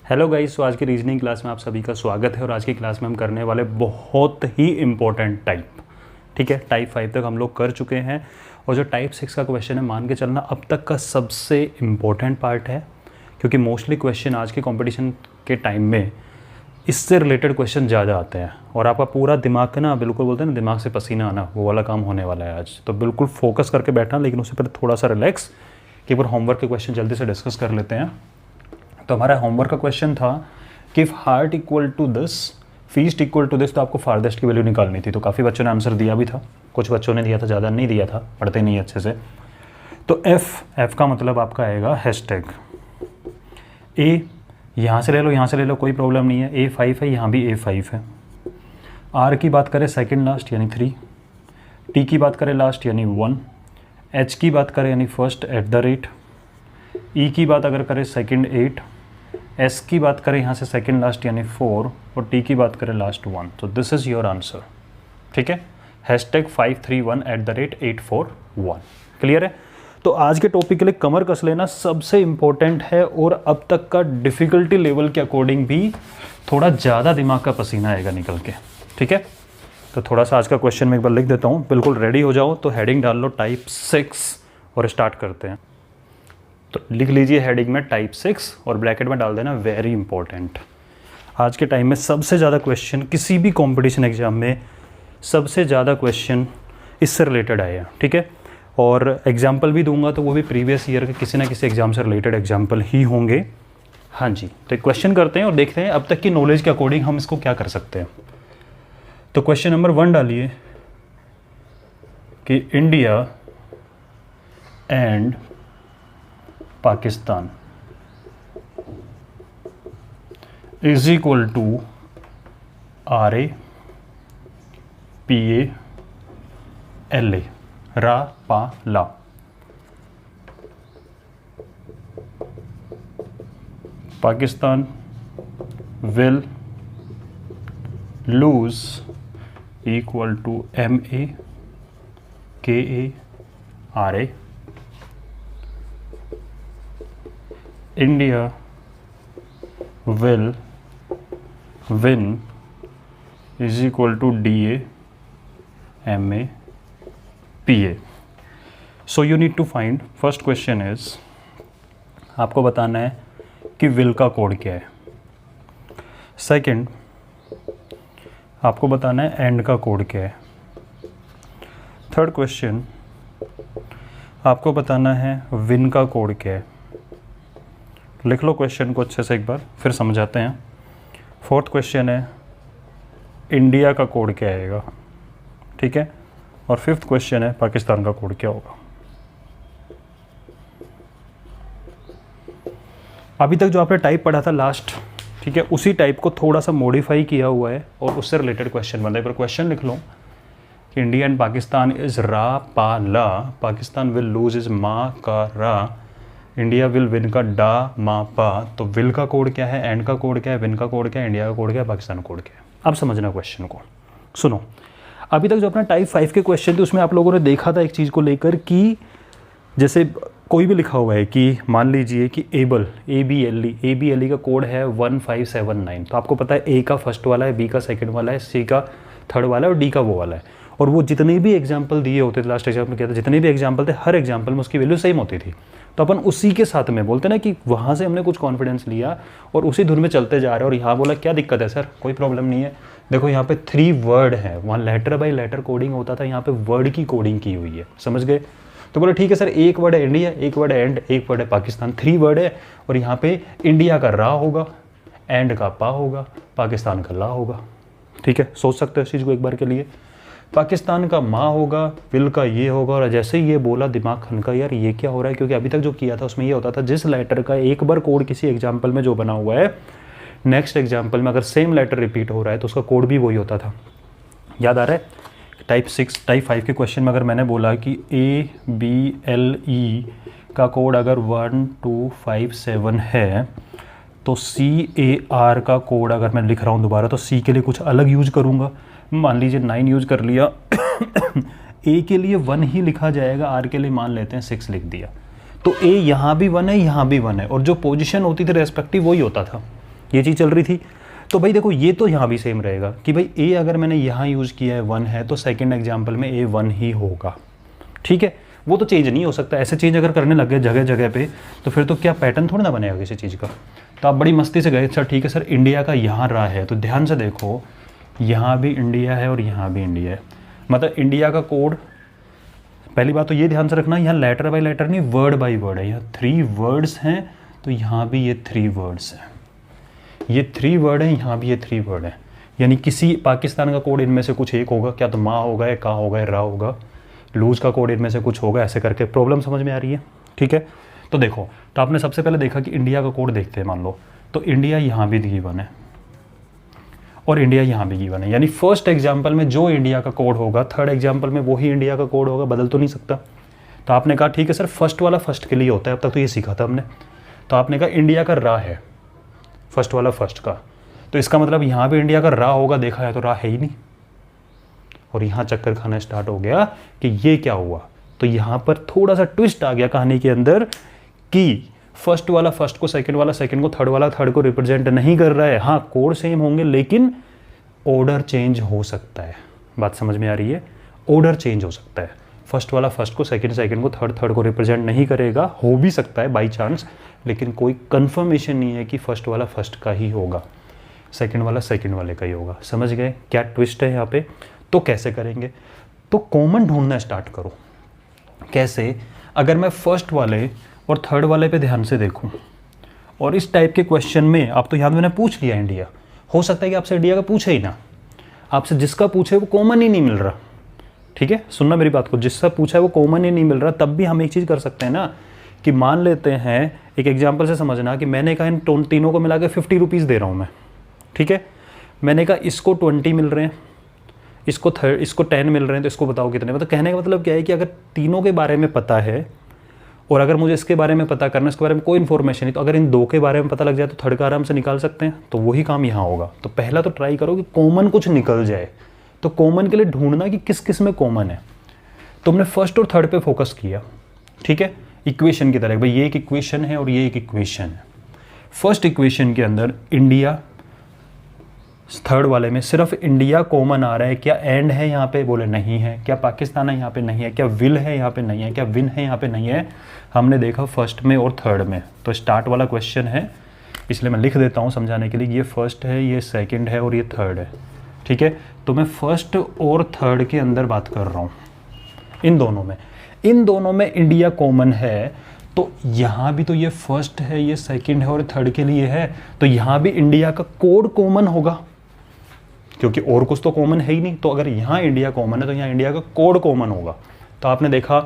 Hello guys, तो आज की रीजनिंग क्लास में आप सभी का स्वागत है। और आज की क्लास में हम करने वाले बहुत ही इंपॉर्टेंट टाइप, ठीक है, टाइप 5 तक हम लोग कर चुके हैं। और जो टाइप 6 का क्वेश्चन है, मान के चलना अब तक का सबसे इम्पोर्टेंट पार्ट है, क्योंकि मोस्टली क्वेश्चन आज के कंपटीशन के टाइम में इससे रिलेटेड क्वेश्चन ज़्यादा आते हैं। और आपका पूरा दिमाग ना, बिल्कुल बोलते हैं ना, दिमाग से पसीना आना, वो वाला काम होने वाला है आज। तो बिल्कुल फोकस करके बैठना, लेकिन उससे पहले थोड़ा सा रिलैक्स कि एक होमवर्क के क्वेश्चन जल्दी से डिस्कस कर लेते हैं। तो हमारा होमवर्क का क्वेश्चन था कि if heart equal to this, feast equal to this, तो आपको फारदेस्ट की वैल्यू निकालनी थी। तो काफ़ी बच्चों ने आंसर दिया भी था, कुछ बच्चों ने दिया था, ज़्यादा नहीं दिया था, पढ़ते नहीं अच्छे से। तो एफ का मतलब आपका आएगा हैशटैग। ए यहाँ से ले लो, यहाँ से ले लो, कोई प्रॉब्लम नहीं है। A5 है, यहाँ भी A5 है। आर की बात करें सेकेंड लास्ट यानी 3, टी की बात करें लास्ट यानी 1, एच की बात करें यानी फर्स्ट @ ई की बात अगर करें सेकेंड 8, एस की बात करें यहाँ से सेकेंड लास्ट यानी 4, और टी की बात करें लास्ट 1। तो दिस इज़ योर आंसर, ठीक है। हैशटैग 531@841। क्लियर है। तो आज के टॉपिक के लिए कमर कस लेना सबसे इम्पोर्टेंट है, और अब तक का डिफ़िकल्टी लेवल के अकॉर्डिंग भी थोड़ा ज़्यादा दिमाग का पसीना आएगा निकल के, ठीक है। तो थोड़ा सा आज का क्वेश्चन मैं एक बार लिख देता हूँ, बिल्कुल रेडी हो जाओ। तो हेडिंग डाल लो टाइप 6 और स्टार्ट करते हैं। तो लिख लीजिए हेडिंग में टाइप 6 और ब्रैकेट में डाल देना वेरी इंपॉर्टेंट। आज के टाइम में सबसे ज़्यादा क्वेश्चन, किसी भी कंपटीशन एग्जाम में सबसे ज़्यादा क्वेश्चन इससे रिलेटेड आए हैं, ठीक है। और एग्जाम्पल भी दूंगा तो वो भी प्रीवियस ईयर के किसी ना किसी एग्जाम से रिलेटेड एग्जाम्पल ही होंगे। हाँ जी, तो एक क्वेश्चन करते हैं और देखते हैं अब तक की नॉलेज के अकॉर्डिंग हम इसको क्या कर सकते हैं। तो क्वेश्चन नंबर 1 डालिए कि India and Pakistan is equal to RA PA LA, रा पा ला। Pakistan will lose equal to MA KA RA, India will win is equal to DA MA PA. So you need to find, first question is, आपको बताना है कि will का code क्या है। सेकंड, आपको बताना है एंड का कोड क्या है। थर्ड क्वेश्चन, आपको बताना है विन का कोड क्या है। लिख लो क्वेश्चन को अच्छे से एक बार, फिर समझाते हैं। फोर्थ क्वेश्चन है इंडिया का कोड क्या आएगा, ठीक है। और फिफ्थ क्वेश्चन है पाकिस्तान का कोड क्या होगा। अभी तक जो आपने टाइप पढ़ा था लास्ट, ठीक है, उसी टाइप को थोड़ा सा मॉडिफाई किया हुआ है और उससे रिलेटेड क्वेश्चन बन रहा है। पर क्वेश्चन लिख लो कि इंडिया एंड पाकिस्तान इज रा पा ला, पाकिस्तान विल लूज इज मा का रा, इंडिया विल विन का डा मा पा। तो विल का कोड क्या है, एंड का कोड क्या है, विन का कोड क्या है, इंडिया का कोड क्या है, पाकिस्तान का कोड क्या है। अब समझना क्वेश्चन को, सुनो। अभी तक जो अपना टाइप 5 के क्वेश्चन थे उसमें आप लोगों ने देखा था एक चीज़ को लेकर कि जैसे कोई भी लिखा हुआ है कि मान लीजिए कि एबल ABLE का कोड है 1579। तो आपको पता है ए का फर्स्ट वाला है, बी का सेकंड वाला है, सी का थर्ड वाला है और डी का वो वाला है। और वो जितने भी एग्जाम्पल दिए होते थे, लास्ट एग्जाम्पल किया था, जितने भी एग्जाम्पल थे, हर एग्जाम्पल में उसकी वैल्यू सेम होती थी। तो अपन उसी के साथ में बोलते ना कि वहाँ से हमने कुछ कॉन्फिडेंस लिया और उसी धुन में चलते जा रहे हैं। और यहाँ बोला क्या दिक्कत है सर, कोई प्रॉब्लम नहीं है। देखो यहाँ पे 3 वर्ड है, वहाँ लेटर बाय लेटर कोडिंग होता था, यहाँ पे वर्ड की कोडिंग की हुई है, समझ गए। तो बोला ठीक है सर, एक वर्ड है इंडिया, एक वर्ड है एंड, एक वर्ड है पाकिस्तान, 3 वर्ड है। और यहाँ पे इंडिया का रा होगा, एंड का पा होगा, पाकिस्तान का ला होगा, ठीक है। सोच सकते हो इस चीज़ को एक बार के लिए। पाकिस्तान का माँ होगा, विल का ये होगा। और जैसे ही ये बोला दिमाग खनका, यार ये क्या हो रहा है, क्योंकि अभी तक जो किया था उसमें ये होता था जिस लेटर का एक बार कोड किसी एग्जाम्पल में जो बना हुआ है, नेक्स्ट एग्जाम्पल में अगर सेम लेटर रिपीट हो रहा है तो उसका कोड भी वही होता था। याद आ रहा है। टाइप 5 के क्वेश्चन में अगर मैंने बोला कि ABLE का कोड अगर 1257 है, तो CAR का कोड अगर मैं लिख रहा हूँ दोबारा, तो C के लिए कुछ अलग यूज करूँगा। मान लीजिए 9 यूज कर लिया A के लिए 1 ही लिखा जाएगा, R के लिए मान लेते हैं 6 लिख दिया। तो A यहाँ भी 1 है, यहाँ भी 1 है, और जो पोजीशन होती थी रेस्पेक्टिव वही होता था। ये चीज़ चल रही थी। तो भाई देखो ये तो यहाँ भी सेम रहेगा कि भाई ए अगर मैंने यहाँ यूज़ किया है 1 है तो सेकेंड एग्जाम्पल में ए 1 ही होगा, ठीक है। वो तो चेंज नहीं हो सकता, ऐसे चेंज अगर करने लग गए जगह जगह पे तो फिर तो क्या पैटर्न थोड़ा ना बनेगा किसी चीज़ का। तो आप बड़ी मस्ती से गए, सर ठीक है सर इंडिया का यहाँ रहा है, तो ध्यान से देखो यहाँ भी इंडिया है और यहाँ भी इंडिया है, मतलब इंडिया का कोड। पहली बात तो ये ध्यान से रखना, यहाँ लेटर बाय लेटर नहीं वर्ड बाय वर्ड है, यहाँ 3 वर्ड्स हैं तो यहाँ भी ये 3 वर्ड्स हैं, ये 3 वर्ड है, यहाँ भी ये 3 वर्ड है। यानी किसी पाकिस्तान का कोड इनमें से कुछ एक होगा, क्या तो माँ होगा या का होगा या रा होगा, लूज का कोड इनमें से कुछ होगा, ऐसे करके प्रॉब्लम समझ में आ रही है, ठीक है। तो देखो, तो आपने सबसे पहले देखा कि इंडिया का कोड देखते हैं, मान लो तो इंडिया यहाँ भी गिवन है और इंडिया यहाँ भी गिवन है, यानी फर्स्ट एग्जाम्पल में जो इंडिया का कोड होगा थर्ड एग्जाम्पल में वही इंडिया का कोड होगा, बदल तो नहीं सकता। तो आपने कहा ठीक है सर फर्स्ट वाला फर्स्ट के लिए होता है, अब तक तो ये सीखा था हमने। तो आपने कहा इंडिया का रा है फर्स्ट वाला फर्स्ट का, तो इसका मतलब यहाँ भी इंडिया का रा होगा, देखा है तो रा है ही नहीं। और यहाँ चक्कर खाना स्टार्ट हो गया कि ये क्या हुआ, तो यहाँ पर थोड़ा सा ट्विस्ट आ गया कहानी के अंदर कि फर्स्ट वाला फर्स्ट को, सेकंड वाला सेकंड को, थर्ड वाला थर्ड को रिप्रेजेंट नहीं कर रहा है। हाँ कोड सेम होंगे लेकिन ऑर्डर चेंज हो सकता है, बात समझ में आ रही है, ऑर्डर चेंज हो सकता है। फर्स्ट वाला फर्स्ट को, सेकंड सेकंड को, थर्ड थर्ड को रिप्रेजेंट नहीं करेगा, हो भी सकता है बाई चांस, लेकिन कोई कंफर्मेशन नहीं है कि फर्स्ट वाला फर्स्ट का ही होगा, सेकंड वाला सेकंड वाले का ही होगा। समझ गए क्या ट्विस्ट है यहाँ पे। तो कैसे करेंगे, तो कॉमन ढूंढना स्टार्ट करो। कैसे, अगर मैं फर्स्ट वाले और थर्ड वाले पे ध्यान से देखूं और इस टाइप के क्वेश्चन में, आप तो यहाँ मैंने पूछ लिया इंडिया, हो सकता है कि आपसे इंडिया का पूछे ही ना, आपसे जिसका पूछे वो कॉमन ही नहीं मिल रहा, ठीक है। सुनना मेरी बात को, जिसका पूछा है वो कॉमन ही नहीं मिल रहा, तब भी हम एक चीज़ कर सकते हैं ना कि मान लेते हैं, एक एग्जाम्पल से समझना कि मैंने कहा इन तीनों को मिला के 50 रुपीज़ दे रहा हूँ मैं, ठीक है। मैंने कहा इसको 20 मिल रहे हैं, इसको 10 मिल रहे हैं, तो इसको बताओ कितने। मतलब कहने का मतलब क्या है कि अगर तीनों के बारे में पता है और अगर मुझे इसके बारे में पता करना है, इसके बारे में कोई इन्फॉर्मेशन नहीं, तो अगर इन दो के बारे में पता लग जाए तो थर्ड का आराम से निकाल सकते हैं। तो वही काम यहाँ होगा। तो पहला तो ट्राई करो कि कॉमन कुछ निकल जाए। तो कॉमन के लिए ढूंढना कि किस किस में कॉमन है। तुमने फर्स्ट और थर्ड पे फोकस किया, ठीक है, इक्वेशन की तरह, भाई ये एक इक्वेशन है और ये एक इक्वेशन है। फर्स्ट इक्वेशन के अंदर इंडिया, थर्ड वाले में सिर्फ इंडिया कॉमन आ रहा है, क्या एंड है यहाँ पे, बोले नहीं है। क्या पाकिस्तान है यहाँ पे, नहीं है। क्या विल है यहाँ पे, नहीं है। क्या विन है यहाँ पे, नहीं है। हमने देखा फर्स्ट में और थर्ड में। तो स्टार्ट वाला क्वेश्चन है, इसलिए मैं लिख देता हूँ समझाने के लिए, ये फर्स्ट है, ये सेकंड है और ये थर्ड है, ठीक है। तो मैं फर्स्ट और थर्ड के अंदर बात कर रहा हूँ, इन दोनों में इंडिया कॉमन है। तो यहाँ भी तो ये फर्स्ट है, ये सेकंड है और थर्ड के लिए है, तो यहाँ भी इंडिया का कोड कॉमन होगा, क्योंकि और कुछ तो कॉमन है ही नहीं। तो अगर यहाँ इंडिया कॉमन है तो यहाँ इंडिया का कोड कॉमन होगा। तो आपने देखा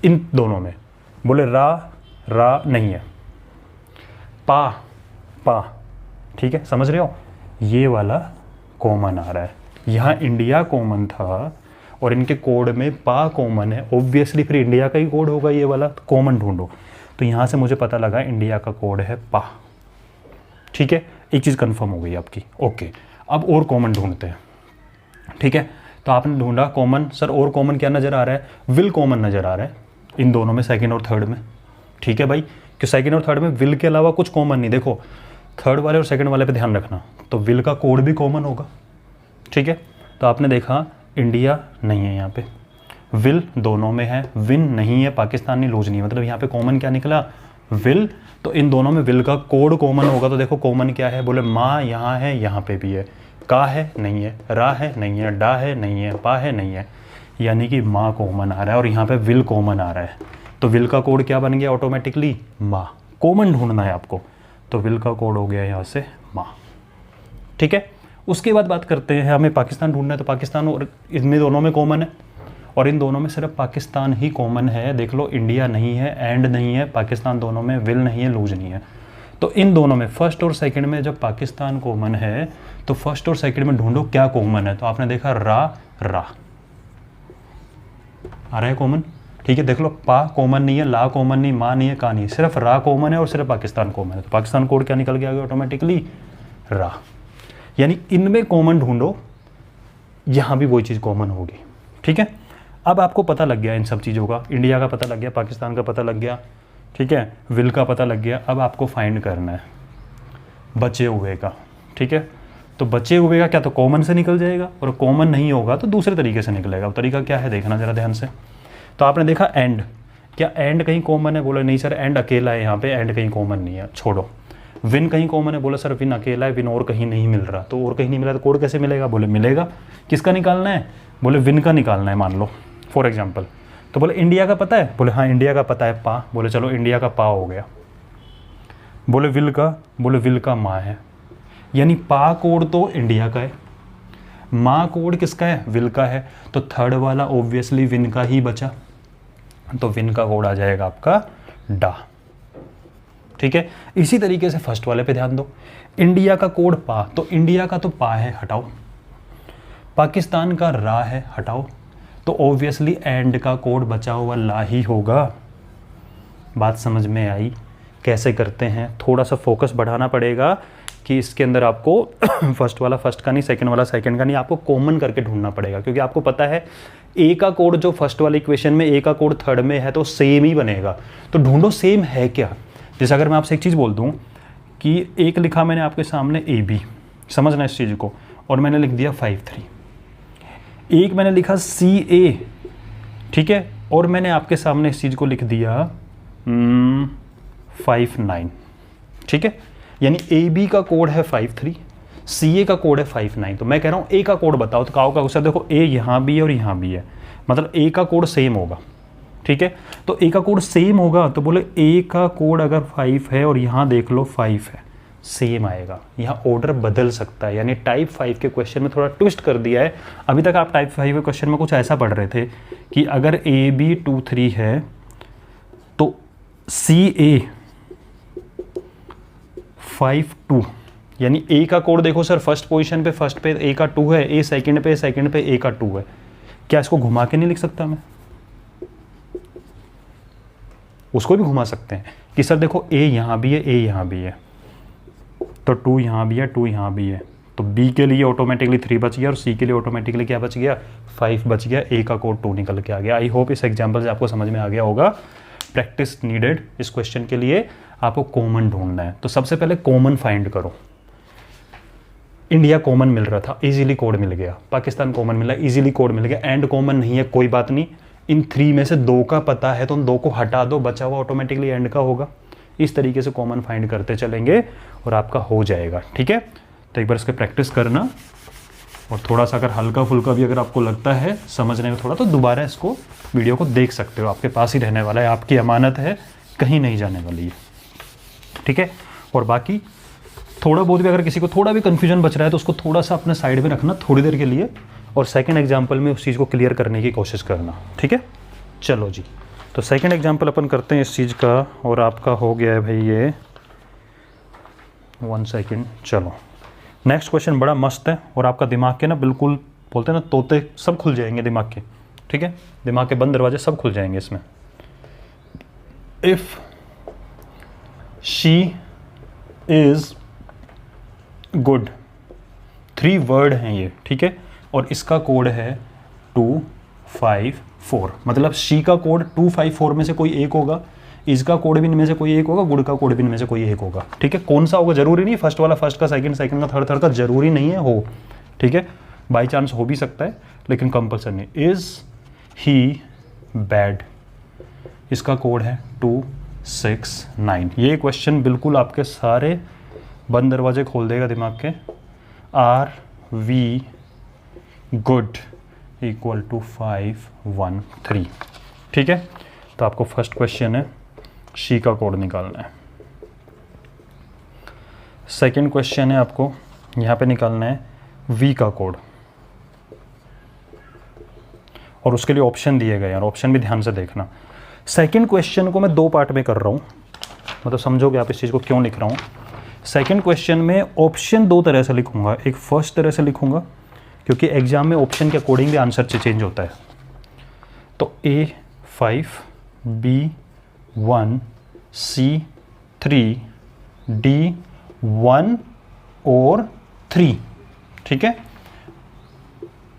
इन दोनों में, बोले रा नहीं है, पा, ठीक है, समझ रहे हो, ये वाला कॉमन आ रहा है। यहाँ इंडिया कॉमन था और इनके कोड में पा कॉमन है, ऑब्वियसली फिर इंडिया का ही कोड होगा ये वाला। तो कॉमन ढूंढो। तो यहाँ से मुझे पता लगा इंडिया का कोड है पा, ठीक है। एक चीज़ कंफर्म हो गई आपकी, ओके। अब और कॉमन ढूंढते हैं, ठीक है। तो आपने ढूंढा कॉमन, सर और कॉमन क्या नज़र आ रहा है, विल कॉमन नज़र आ रहा है इन दोनों में, सेकंड और थर्ड में, ठीक है भाई। कि सेकंड और थर्ड में विल के अलावा कुछ कॉमन नहीं। देखो थर्ड वाले और सेकंड वाले पे ध्यान रखना, तो विल का कोड भी कॉमन होगा, ठीक है। तो आपने देखा इंडिया नहीं है यहाँ पे, विल दोनों में है, विन नहीं है, पाकिस्तान नहीं, लूज नहीं है। मतलब यहाँ पे कॉमन क्या निकला, विल। तो इन दोनों में विल का कोड कॉमन होगा। तो देखो कॉमन क्या है, बोले माँ यहाँ है, यहाँ पे भी है, का है नहीं है, रा है नहीं है, डा है नहीं है, पा है नहीं है, यानी कि माँ कॉमन आ रहा है और यहाँ पे विल कॉमन आ रहा है। तो विल का कोड क्या बन गया ऑटोमेटिकली, माँ। कॉमन ढूंढना है आपको, तो विल का कोड हो गया यहाँ से माँ, ठीक है। उसके बाद बात करते हैं, हमें पाकिस्तान ढूंढना है। तो पाकिस्तान और इनमें दोनों में कॉमन है और इन दोनों में सिर्फ पाकिस्तान ही कॉमन है। देख लो इंडिया नहीं है, एंड नहीं है, पाकिस्तान दोनों में, विल नहीं है, लूज नहीं है। तो इन दोनों में फर्स्ट और सेकंड में जब पाकिस्तान कॉमन है तो फर्स्ट और सेकंड में ढूंढो क्या कॉमन है। तो आपने देखा रा आ रहा है कॉमन, ठीक है। देख लो पा कॉमन नहीं है, ला कॉमन नहीं, माँ नहीं है, का नहीं, सिर्फ रा कॉमन है और सिर्फ पाकिस्तान कॉमन है। तो पाकिस्तान कोड क्या निकल गया ऑटोमेटिकली, रा। यानी इनमें कॉमन ढूंढो, यहाँ भी वही चीज़ कॉमन होगी, ठीक है। अब आपको पता लग गया इन सब चीज़ों का, इंडिया का पता लग गया, पाकिस्तान का पता लग गया, ठीक है, विल का पता लग गया। अब आपको फाइंड करना है बचे हुए का, ठीक है। तो बचे हुए का क्या तो कॉमन से निकल जाएगा, और कॉमन नहीं होगा तो दूसरे तरीके से निकलेगा। अब तरीका क्या है देखना ज़रा ध्यान से। तो आपने देखा एंड, क्या एंड कहीं कॉमन है? बोले नहीं सर एंड अकेला है यहाँ पे, एंड कहीं कॉमन नहीं है, छोड़ो। विन कहीं कॉमन है? बोला सर विन अकेला है, विन और कहीं नहीं मिल रहा। तो और कहीं नहीं मिला तो कोड कैसे मिलेगा? बोले मिलेगा। किसका निकालना है? बोले विन का निकालना है, मान लो फॉर एग्जाम्पल। तो बोले इंडिया का पता है? बोले हाँ इंडिया का पता है, पा। बोले चलो इंडिया का पा हो गया। बोले विल का? बोले विल का माँ है। यानी पा कोड तो इंडिया का है, माँ कोड किसका है? विल का है। तो थर्ड वाला ऑब्वियसली विन का ही बचा, तो विन का कोड आ जाएगा आपका डा, ठीक है। इसी तरीके से फर्स्ट वाले पे ध्यान दो, इंडिया का कोड पा, तो इंडिया का तो पा है, हटाओ। पाकिस्तान का रा है, हटाओ। तो ऑब्वियसली एंड का कोड बचा हुआ ला ही होगा। बात समझ में आई? कैसे करते हैं, थोड़ा सा फोकस बढ़ाना पड़ेगा कि इसके अंदर आपको फर्स्ट वाला फर्स्ट का नहीं, सेकंड वाला सेकंड का नहीं, आपको कॉमन करके ढूंढना पड़ेगा। क्योंकि आपको पता है ए का कोड जो फर्स्ट वाले इक्वेशन में, ए का कोड थर्ड में है, तो सेम ही बनेगा। तो ढूंढो सेम है क्या। जैसे अगर मैं आपसे एक चीज़ बोल दूं कि एक लिखा मैंने आपके सामने ए बी, समझना इस चीज़ को, और मैंने लिख दिया 5-3। एक मैंने लिखा सी ए, ठीक है, और मैंने आपके सामने इस चीज़ को लिख दिया 5-9, ठीक है। यानी ए बी का कोड है 5-3, सी ए का कोड है 5-9। तो मैं कह रहा हूँ ए का कोड बताओ, तो काओ का गुस्सा देखो, ए यहाँ भी है और यहाँ भी है, मतलब ए का कोड सेम होगा, ठीक है। तो ए का कोड सेम होगा, तो बोले ए का कोड अगर 5 है और यहाँ देख लो 5 है, सेम आएगा। यहाँ ऑर्डर बदल सकता है, यानी टाइप 5 के क्वेश्चन में थोड़ा ट्विस्ट कर दिया है। अभी तक आप टाइप 5 के क्वेश्चन में कुछ ऐसा पढ़ रहे थे कि अगर ए बी 2-3 है तो सी ए 5-2, यानी ए का कोड देखो सर, फर्स्ट पोजीशन पे फर्स्ट पे ए का 2 है, ए सेकंड पे ए का 2 है। क्या इसको घुमा के नहीं लिख सकता मैं? उसको भी घुमा सकते हैं कि सर देखो ए यहाँ भी है, ए यहाँ भी है, तो 2 यहाँ भी है, 2 यहाँ भी है, तो बी के लिए ऑटोमेटिकली 3 बच गया और सी के लिए ऑटोमेटिकली क्या बच गया? 5 बच गया। ए का कोड 2 निकल के आ गया। आई होप इस एग्जाम्पल से आपको समझ में आ गया होगा। Practice needed. इस क्वेश्चन के लिए आपको कॉमन ढूंढना है। तो सबसे पहले कॉमन फाइंड करो। इंडिया कॉमन मिल रहा था, इजीली कोड मिल गया। पाकिस्तान कॉमन मिला, इजीली कोड मिल गया। एंड कॉमन नहीं है, कोई बात नहीं। इन 3 में से 2 का पता है तो उन 2 को हटा दो, बचा हुआ ऑटोमेटिकली एंड का होगा। इस तरीके से कॉमन फाइंड करते चलेंगे और आपका हो जाएगा, ठीक है। तो एक बार इसके प्रैक्टिस करना, और थोड़ा सा अगर हल्का फुल्का भी अगर आपको लगता है समझने में थोड़ा, तो दोबारा इसको वीडियो को देख सकते हो। आपके पास ही रहने वाला है, आपकी अमानत है, कहीं नहीं जाने वाली है, ठीक है। और बाकी थोड़ा बहुत भी अगर किसी को थोड़ा भी कन्फ्यूजन बच रहा है तो उसको थोड़ा सा अपने साइड में रखना थोड़ी देर के लिए, और सेकंड एग्जाम्पल में उस चीज़ को क्लियर करने की कोशिश करना, ठीक है। चलो जी, तो सेकंड एग्जाम्पल अपन करते हैं इस चीज़ का, और आपका हो गया है भाई ये 1 सेकेंड। चलो नेक्स्ट क्वेश्चन बड़ा मस्त है, और आपका दिमाग के ना बिल्कुल बोलते हैं ना तोते सब खुल जाएंगे दिमाग के, ठीक है। दिमाग के बंद दरवाजे सब खुल जाएंगे इसमें। If she is good, 3 word हैं ये, ठीक है, और इसका कोड है 254। मतलब शी का कोड 254 में से कोई एक होगा, इसका कोड भी इनमें से कोई एक होगा, गुड का कोड भी इनमें से कोई एक होगा, ठीक है। कौन सा होगा जरूरी नहीं, फर्स्ट वाला फर्स्ट का, सेकंड सेकंड का, थर्ड थर्ड का जरूरी नहीं है हो, ठीक है। बाई चांस हो भी सकता है लेकिन कंपल्सरी नहीं। इज ही बैड, इसका कोड है 269। ये क्वेश्चन बिल्कुल आपके सारे बंद दरवाजे खोल देगा दिमाग के। Are we good equal to 513, ठीक है। तो आपको फर्स्ट क्वेश्चन है शी का कोड निकालना है। सेकंड क्वेश्चन है आपको यहाँ पे निकालना है वी का कोड, और उसके लिए ऑप्शन दिए गए हैं, और ऑप्शन भी ध्यान से देखना। सेकंड क्वेश्चन को मैं 2 पार्ट में कर रहा हूँ, मतलब समझोगे आप इस चीज़ को क्यों लिख रहा हूँ। सेकंड क्वेश्चन में ऑप्शन 2 तरह से लिखूंगा, एक फर्स्ट तरह से लिखूंगा क्योंकि एग्जाम में ऑप्शन के अकॉर्डिंग भी आंसर चेंज होता है। तो A5, B1, C3, D1 और 3, ठीक है।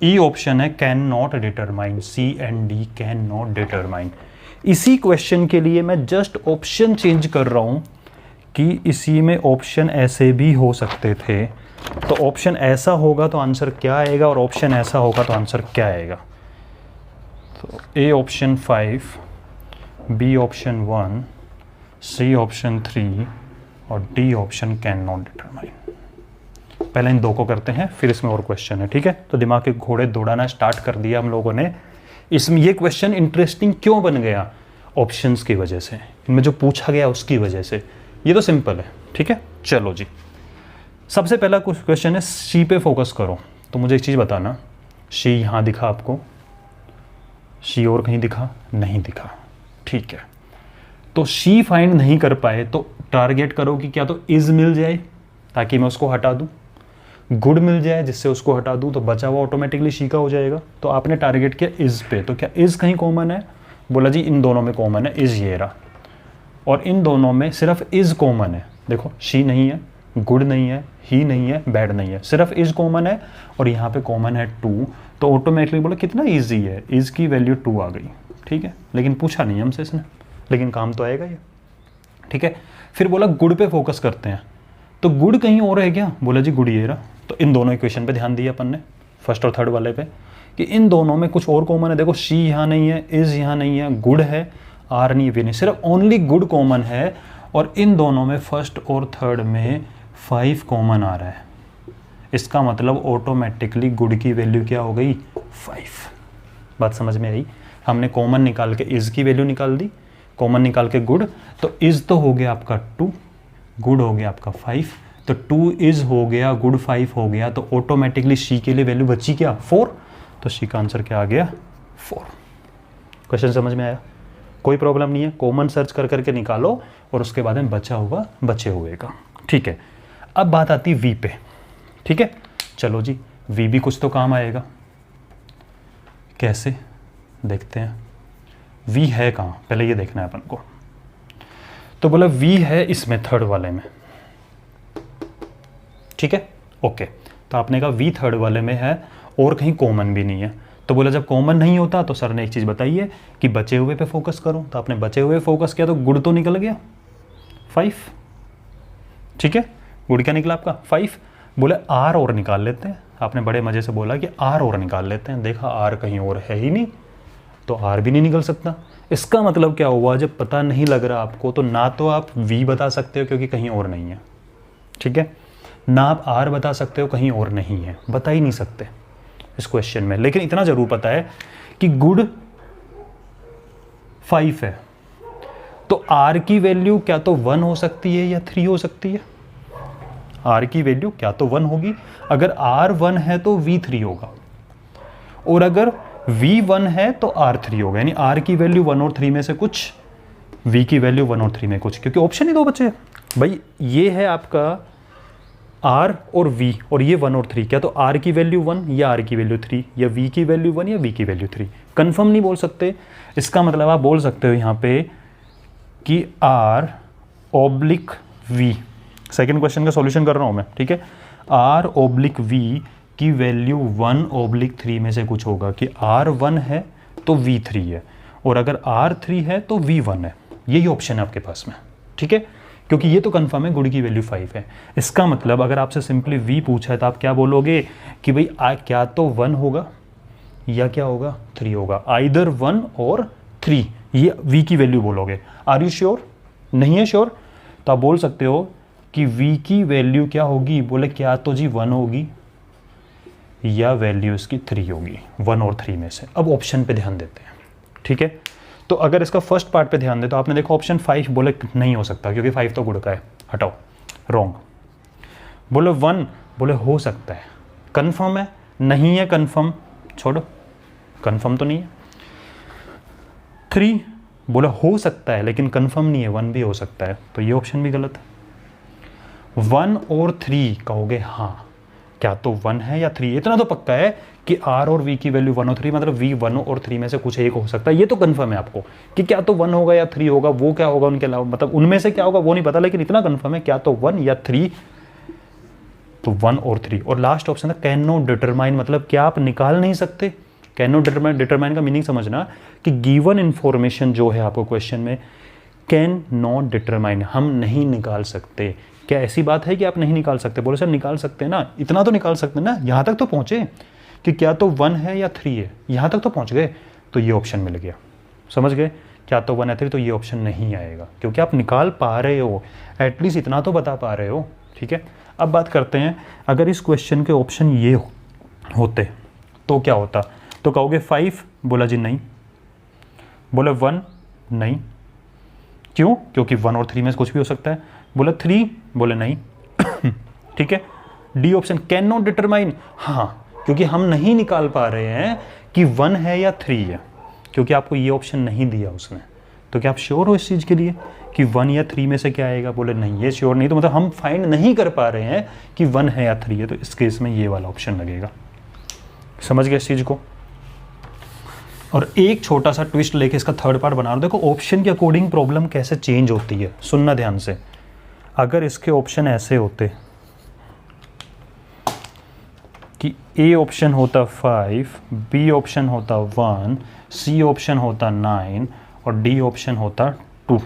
ई ऑप्शन है can not determine, C and D can not determine. इसी क्वेश्चन के लिए मैं जस्ट ऑप्शन चेंज कर रहा हूं कि इसी में ऑप्शन ऐसे भी हो सकते थे, तो ऑप्शन ऐसा होगा तो आंसर क्या आएगा और ऑप्शन ऐसा होगा तो आंसर क्या आएगा। तो A option 5, B option 1, C option 3 और D option can not determine. पहले इन दो को करते हैं, फिर इसमें और क्वेश्चन है, ठीक है। तो दिमाग के घोड़े दौड़ाना स्टार्ट कर दिया हम लोगों ने। इसमें ये क्वेश्चन इंटरेस्टिंग क्यों बन गया? ऑप्शंस की वजह से, इनमें जो पूछा गया उसकी वजह से। ये तो सिंपल है, ठीक है। चलो जी, सबसे पहला कुछ क्वेश्चन है, सी पे फोकस करो। तो मुझे एक चीज़ बताना, सी यहाँ दिखा आपको, सी और कहीं दिखा? नहीं दिखा, ठीक है। तो सी फाइंड नहीं कर पाए तो टारगेट करो कि क्या तो इज मिल जाए ताकि मैं उसको हटा दूँ, गुड मिल जाए जिससे उसको हटा दूँ, तो बचा हुआ ऑटोमेटिकली सी का हो जाएगा। तो आपने टारगेट किया इज पे, तो क्या इज कहीं कॉमन है? बोला जी इन दोनों में कॉमन है, इज ये रहा, और इन दोनों में सिर्फ इज कॉमन है। देखो शी नहीं है, गुड नहीं है, ही नहीं है, बैड नहीं है, सिर्फ इज कॉमन है, और यहाँ पे कॉमन है 2, तो ऑटोमेटिकली बोला कितना ईजी है, इज की वैल्यू 2 आ गई, ठीक है। लेकिन पूछा नहीं हमसे इसने, लेकिन काम तो आएगा ये, ठीक है। फिर बोला गुड पे फोकस करते हैं, तो गुड कहीं और है क्या? बोला जी गुड ये रहा। तो इन दोनों इक्वेशन पे ध्यान दिया अपन ने, फर्स्ट और थर्ड वाले पे, कि इन दोनों में कुछ और कॉमन है। देखो शी यहाँ नहीं है, इज यहाँ नहीं है, गुड है, आर नहीं, वी नहीं, सिर्फ ओनली गुड कॉमन है, और इन दोनों में फर्स्ट और थर्ड में 5 कॉमन आ रहा है। इसका मतलब ऑटोमेटिकली गुड की वैल्यू क्या हो गई? 5। बात समझ में आई? हमने कॉमन निकाल के इज की वैल्यू निकाल दी, कॉमन निकाल के गुड, तो इज तो हो गया आपका 2, गुड हो गया आपका 5, तो 2 इज हो गया, गुड 5 हो गया, तो ऑटोमेटिकली सी के लिए वैल्यू बची क्या? 4। तो सी का आंसर क्या आ गया? 4। क्वेश्चन समझ में आया? कोई प्रॉब्लम नहीं है, कॉमन सर्च कर करके निकालो और उसके बाद में बचा हुआ बचे हुए का, ठीक है। अब बात आती वी पे, ठीक है। चलो जी, वी भी कुछ तो काम आएगा, कैसे देखते हैं। वी है कहाँ, पहले ये देखना है अपन को। तो बोला वी है इसमें थर्ड वाले में, ठीक है, ओके। तो आपने कहा वी थर्ड वाले में है और कहीं कॉमन भी नहीं है। तो बोला जब कॉमन नहीं होता तो सर ने एक चीज़ बताई है कि बचे हुए पे फोकस करो, तो आपने बचे हुए फोकस किया तो गुड तो निकल गया 5, ठीक है। गुड क्या निकला आपका? 5। बोले आर और निकाल लेते हैं, आपने बड़े मज़े से बोला कि आर और निकाल लेते हैं, देखा आर कहीं और है ही नहीं, तो आर भी नहीं निकल सकता। इसका मतलब क्या हुआ, जब पता नहीं लग रहा आपको तो ना तो आप वी बता सकते हो क्योंकि कहीं और नहीं है, ठीक है, ना आप आर बता सकते हो कहीं और नहीं है, बता ही नहीं सकते इस क्वेश्चन में। लेकिन इतना जरूर पता है कि गुड 5 है, तो आर की वैल्यू क्या तो 1 हो सकती है या 3 हो सकती है। आर की वैल्यू क्या तो 1 होगी, अगर आर 1 है तो वी 3 होगा, और अगर वी 1 है तो आर 3 होगा, यानी आर की वैल्यू 1 और 3 में से कुछ, वी की वैल्यू 1 और 3 में कुछ, क्योंकि ऑप्शन ही दो बचे भाई। ये है आपका आर और वी, और ये 1 और 3, क्या तो आर की वैल्यू 1 या आर की वैल्यू 3, या वी की वैल्यू 1 या वी की वैल्यू 3। कंफर्म नहीं बोल सकते। इसका मतलब आप बोल सकते हो यहाँ पे कि R oblique V, second question का सॉल्यूशन कर रहा हूँ मैं, ठीक है, आर ऑब्लिक वी की वैल्यू 1 ऑब्लिक 3 में से कुछ होगा, कि आर 1 है तो वी 3 है, और अगर आर 3 है तो वी 1 है। यही ऑप्शन है आपके पास में, ठीक है, क्योंकि ये तो कंफर्म है गुड की वैल्यू 5 है। इसका मतलब अगर आपसे सिंपली वी पूछा है तो आप क्या बोलोगे कि भाई क्या तो 1 होगा या क्या होगा 3 होगा, आइदर 1 और 3, ये वी की वैल्यू बोलोगे। Are you sure? नहीं है श्योर तो आप बोल सकते हो कि वी की वैल्यू क्या होगी, बोले क्या तो जी 1 होगी या वैल्यू इसकी 3 होगी, 1 और 3 में से। अब ऑप्शन पे ध्यान देते हैं, ठीक है। तो अगर इसका फर्स्ट पार्ट पे ध्यान दे तो आपने देखा ऑप्शन 5 बोले नहीं हो सकता क्योंकि 5 तो गुड का है, हटाओ, रॉन्ग। बोले 1 बोले हो सकता है, कंफर्म है, नहीं है कंफर्म, छोड़ो, कंफर्म तो नहीं है। 3 बोले हो सकता है लेकिन कंफर्म नहीं है, 1 भी हो सकता है, तो ये ऑप्शन भी गलत है। 1 और 3 कहोगे हाँ, क्या तो 1 है या 3, इतना तो पक्का है कि आर और वी की वैल्यू 1 और 3, मतलब वी 1 और 3 में से कुछ एक हो सकता है, ये तो कंफर्म है आपको कि क्या तो 1 होगा या 3 होगा, वो क्या होगा उनके अलावा, मतलब उनमें से क्या होगा वो नहीं पता, लेकिन इतना कंफर्म है क्या तो 1 या 3, तो 1 और 3। और लास्ट ऑप्शन है कैन नॉट डिटरमाइन, मतलब क्या आप निकाल नहीं सकते। कैन नॉट डिटरमाइन का मीनिंग समझना कि गिवन इंफॉर्मेशन जो है आपको क्वेश्चन में कैन नॉट डिटरमाइन, हम नहीं निकाल सकते। क्या ऐसी बात है कि आप नहीं निकाल सकते? बोले सर निकाल सकते हैं ना, इतना तो निकाल सकते हैं ना, यहाँ तक तो पहुँचे कि क्या तो 1 है या 3 है, यहाँ तक तो पहुँच गए, तो ये ऑप्शन मिल गया। समझ गए? क्या तो 1 है 3, तो ये ऑप्शन नहीं आएगा क्योंकि आप निकाल पा रहे हो, एटलीस्ट इतना तो बता पा रहे हो। ठीक है, अब बात करते हैं, अगर इस क्वेश्चन के ऑप्शन ये होते तो क्या होता? तो कहोगे 5, बोला जी नहीं। बोले 1, नहीं। क्यों? क्योंकि 1 और 3 में से कुछ भी हो सकता है। बोला 3, बोले नहीं। ठीक है, D option can not determine, हाँ, क्योंकि हम नहीं निकाल पा रहे हैं कि 1 है या 3 है, क्योंकि आपको ये ऑप्शन नहीं दिया उसने। तो क्या आप श्योर हो इस चीज़ के लिए कि 1 या 3 में से क्या आएगा? बोले नहीं, ये श्योर नहीं, तो मतलब हम फाइंड नहीं कर पा रहे हैं कि 1 है या 3 है, तो इस केस में ये वाला ऑप्शन लगेगा। समझ गए इस चीज़ को? और एक छोटा सा ट्विस्ट लेके इसका थर्ड पार्ट बना रहा हूं। देखो ऑप्शन के अकॉर्डिंग प्रॉब्लम कैसे चेंज होती है, सुनना ध्यान से। अगर इसके ऑप्शन ऐसे होते कि ए ऑप्शन होता 5, बी ऑप्शन होता 1, सी ऑप्शन होता 9 और डी ऑप्शन होता 2,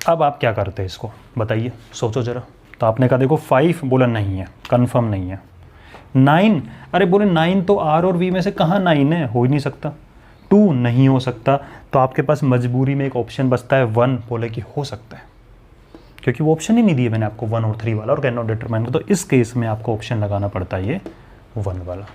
अब आप क्या करते हैं इसको बताइए, सोचो जरा। तो आपने कहा देखो 5, बोला नहीं है, कंफर्म नहीं है। 9, अरे बोले 9 तो आर और वी में से कहाँ 9 है, हो ही नहीं सकता। 2 नहीं हो सकता, तो आपके पास मजबूरी में एक ऑप्शन बचता है 1, बोले कि हो सकता है, क्योंकि वो ऑप्शन ही नहीं दिए मैंने आपको 1 और 3 वाला और कैन नॉट डिटरमाइन। तो इस केस में आपको ऑप्शन लगाना पड़ता है ये 1 वाला।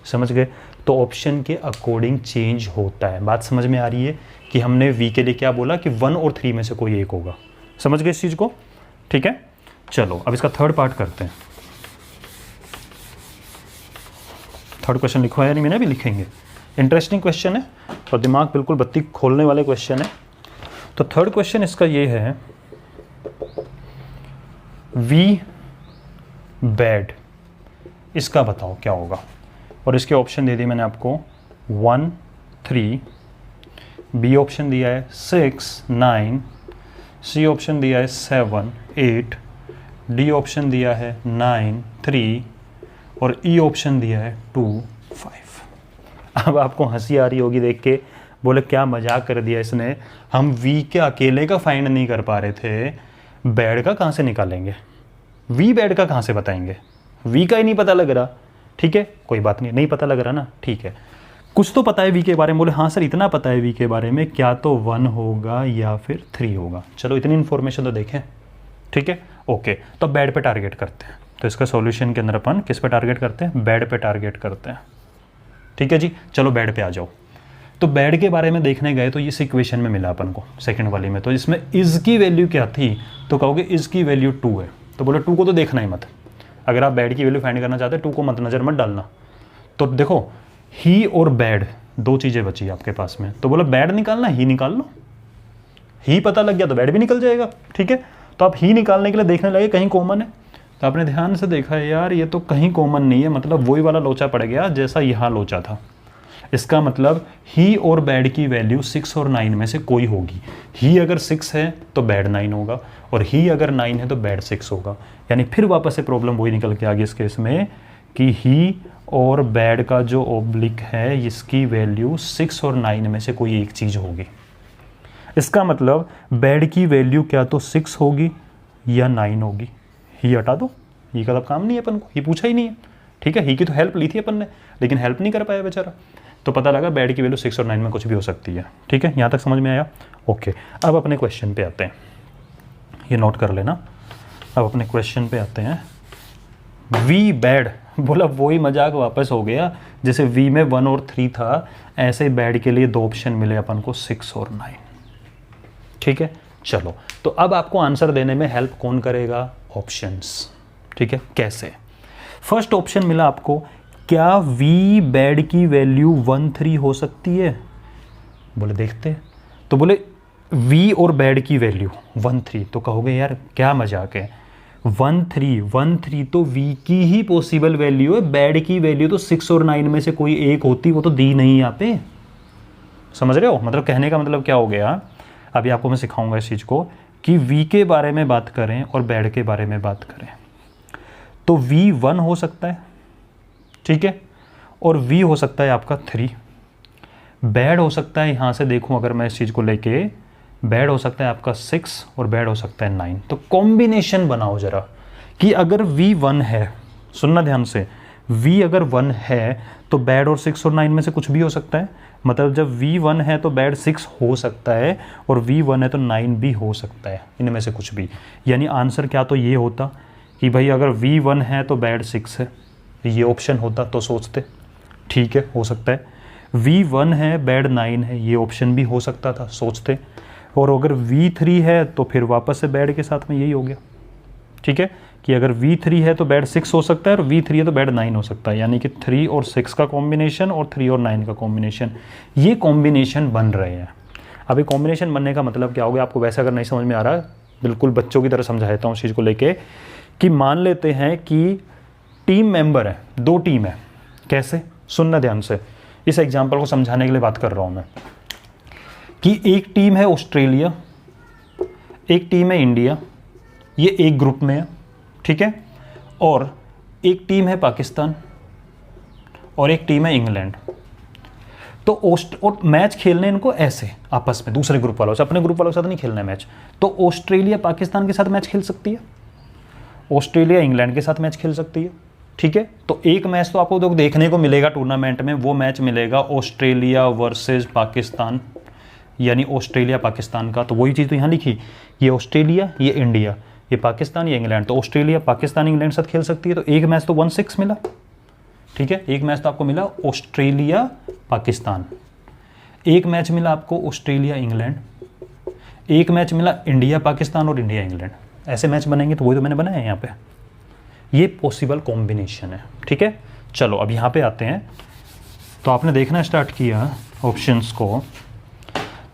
समझ गए? तो ऑप्शन के अकॉर्डिंग चेंज होता है। बात समझ में आ रही है कि हमने वी के लिए क्या बोला कि 1 और 3 में से कोई एक होगा। समझ गए इस चीज़ को? ठीक है, चलो अब इसका थर्ड पार्ट करते हैं। थर्ड क्वेश्चन लिखवाया या नहीं मैंने, भी लिखेंगे, इंटरेस्टिंग क्वेश्चन है और दिमाग बिल्कुल बत्ती खोलने वाले क्वेश्चन है। तो थर्ड क्वेश्चन इसका ये है, वी बैड, इसका बताओ क्या होगा। और इसके ऑप्शन दे दिए मैंने आपको 1, 3, बी ऑप्शन दिया है 6, 9, सी ऑप्शन दिया है 7, 8, डी ऑप्शन दिया है 9, 3 और ई ऑप्शन दिया है 2, 5। अब आपको हंसी आ रही होगी देख के, बोले क्या मजाक कर दिया इसने, हम वी के अकेले का फाइंड नहीं कर पा रहे थे, बैड का कहाँ से निकालेंगे, वी बैड का कहाँ से बताएंगे, वी का ही नहीं पता लग रहा। ठीक है, कोई बात नहीं, नहीं पता लग रहा ना, ठीक है, कुछ तो पता है वी के बारे में। बोले हाँ सर इतना पता है वी के बारे में, क्या तो 1 होगा या फिर 3 होगा। चलो इतनी इन्फॉर्मेशन तो देखें। ठीक है, ओके, तो बैड पे टारगेट करते हैं। तो इसका सॉल्यूशन के अंदर अपन किस पे टारगेट करते हैं? बैड पे टारगेट करते हैं। ठीक है जी, चलो बैड पे आ जाओ। तो बैड के बारे में देखने गए तो इस इक्वेशन में मिला अपन को सेकंड वाली में, तो इसमें इज की वैल्यू क्या थी? तो कहोगे इज की वैल्यू 2 है, तो बोले 2 को तो देखना ही मत। अगर आप बैड की वैल्यू फाइंड करना चाहते हैं 2 को मत नज़र मत डालना। तो देखो ही और बैड दो चीज़ें बची आपके पास में, तो बोला बैड निकालना, ही निकाल लो। ही पता लग गया तो बैड भी निकल जाएगा। ठीक है, तो आप ही निकालने के लिए देखने लगे कहीं कॉमन है, तो आपने ध्यान से देखा है यार ये तो कहीं कॉमन नहीं है, मतलब वही वाला लोचा पड़ गया जैसा यहाँ लोचा था। इसका मतलब ही और बैड की वैल्यू 6 और 9 में से कोई होगी। ही अगर 6 है तो बैड 9 होगा और ही अगर 9 है तो बैड 6 होगा। यानी फिर वापस से प्रॉब्लम वही निकल के आ गई इस केस में कि ही और बैड का जो ऑब्लिक है इसकी वैल्यू 6 और 9 में से कोई एक चीज़ होगी। इसका मतलब बैड की वैल्यू क्या तो 6 होगी या 9 होगी। ही हटा दो, ही का तब काम नहीं है अपन को, ही पूछा ही नहीं है। ठीक है, ही की तो हेल्प ली थी अपन ने, लेकिन हेल्प नहीं कर पाया बेचारा, तो पता लगा बैड की वैल्यू 6 और 9 में कुछ भी हो सकती है। ठीक है, यहाँ तक समझ में आया? ओके, अब अपने क्वेश्चन पे आते हैं, ये नोट कर लेना। अब अपने क्वेश्चन पे आते हैं। वी बैड, बोला वही मजाक वापस हो गया, जैसे वी में 1 और 3 था, ऐसे बैड के लिए 2 ऑप्शन मिले अपन को 6 और 9। ठीक है, चलो तो अब आपको आंसर देने में हेल्प कौन करेगा? ऑप्शंस। ठीक है, कैसे? फर्स्ट ऑप्शन मिला आपको, क्या वी बैड की वैल्यू 1, 3 हो सकती है? बोले देखते हैं। तो बोले वी और बैड की वैल्यू 1, 3, तो कहोगे यार क्या मजाक है, 1, 3 तो वी की ही पॉसिबल वैल्यू है, बैड की वैल्यू तो 6 और 9 में से कोई एक होती, वो तो दी नहीं यहाँ पे। समझ रहे हो? मतलब कहने का मतलब क्या हो गया, अभी आपको मैं सिखाऊंगा इस चीज़ को कि वी के बारे में बात करें और बैड के बारे में बात करें तो वी 1 हो सकता है, ठीक है, और वी हो सकता है आपका 3। बैड हो सकता है, यहाँ से देखूं अगर मैं इस चीज़ को लेके बैड हो सकता है आपका 6 और बैड हो सकता है 9। तो कॉम्बिनेशन बनाओ जरा कि अगर V1 है, सुनना ध्यान से, V अगर 1 है तो बैड और 6 और 9 में से कुछ भी हो सकता है। मतलब जब V1 है तो बैड 6 हो सकता है और V1 है तो 9 भी हो सकता है, इनमें से कुछ भी। यानी आंसर क्या तो ये होता कि भाई अगर V1 है तो बैड 6 है, ये ऑप्शन होता तो सोचते ठीक है हो सकता है। V1 है बैड 9 है, ये ऑप्शन भी हो सकता था, सोचते। और अगर V3 है तो फिर वापस से बैड के साथ में यही हो गया, ठीक है, कि अगर V3 है तो बैड 6 हो सकता है और V3 है तो बैड 9 हो सकता है। यानी कि 3 और 6 का कॉम्बिनेशन और 3 और 9 का कॉम्बिनेशन, ये कॉम्बिनेशन बन रहे हैं। अब ये कॉम्बिनेशन बनने का मतलब क्या हो गया आपको वैसे अगर नहीं समझ में आ रहा, बिल्कुल बच्चों की तरह समझाता हूँ उस चीज़ को लेके, कि मान लेते हैं कि टीम मेंबर है, 2 टीम है। कैसे, सुनना ध्यान से, इस एग्जाम्पल को समझाने के लिए बात कर रहा हूँ मैं, कि एक टीम है ऑस्ट्रेलिया, एक टीम है इंडिया, ये एक ग्रुप में है, ठीक है, और एक टीम है पाकिस्तान और एक टीम है इंग्लैंड। तो और मैच खेलने इनको ऐसे आपस में दूसरे ग्रुप वालों से, अपने ग्रुप वालों के साथ नहीं खेलना है मैच। तो ऑस्ट्रेलिया पाकिस्तान के साथ मैच खेल सकती है, ऑस्ट्रेलिया इंग्लैंड के साथ मैच खेल सकती है, ठीक है। तो एक मैच तो आपको देखने को मिलेगा टूर्नामेंट में, वो मैच मिलेगा ऑस्ट्रेलिया वर्सेस पाकिस्तान, यानी ऑस्ट्रेलिया पाकिस्तान का। तो वही चीज़ तो यहाँ लिखी, ये ऑस्ट्रेलिया ये इंडिया, ये पाकिस्तान ये इंग्लैंड। तो ऑस्ट्रेलिया पाकिस्तान इंग्लैंड साथ खेल सकती है। तो एक मैच तो 1-6 मिला, ठीक है, एक मैच तो आपको मिला ऑस्ट्रेलिया पाकिस्तान, एक मैच मिला आपको ऑस्ट्रेलिया इंग्लैंड, एक मैच मिला इंडिया पाकिस्तान और इंडिया इंग्लैंड। ऐसे मैच बनेंगे, तो वही तो मैंने बनाया है यहाँ पे, ये पॉसिबल कॉम्बिनेशन है, ठीक है। चलो अब यहाँ पे आते हैं। तो आपने देखना स्टार्ट किया ऑप्शंस को,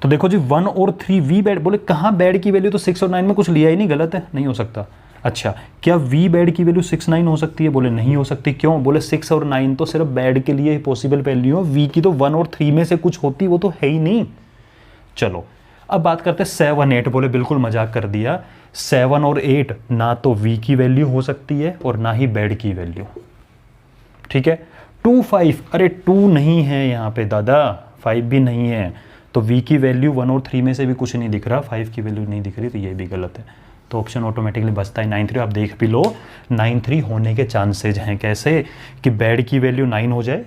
तो देखो जी 1 और 3 V बैड, बोले कहाँ बैड की वैल्यू, तो 6 और 9 में कुछ लिया ही नहीं, गलत है, नहीं हो सकता। अच्छा, क्या V बैड की वैल्यू 6 9 हो सकती है, बोले नहीं हो सकती। क्यों, बोले 6 और 9 तो सिर्फ बैड के लिए पॉसिबल वैल्यू है, V की तो 1 और 3 में से कुछ होती, वो तो है ही नहीं। चलो अब बात करते हैं 7 8, बोले बिल्कुल मजाक कर दिया, 7 और 8 ना तो V की वैल्यू हो सकती है और ना ही बैड की वैल्यू, ठीक है। 2 5, अरे 2 नहीं है यहाँ पे दादा, 5 भी नहीं है, तो V की वैल्यू 1 और 3 में से भी कुछ नहीं दिख रहा, 5 की वैल्यू नहीं दिख रही, तो ये भी गलत है। तो ऑप्शन ऑटोमेटिकली बचता है 9 3। आप देख भी लो 9 3 होने के चांसेज हैं। कैसे, कि बैड की वैल्यू 9 हो जाए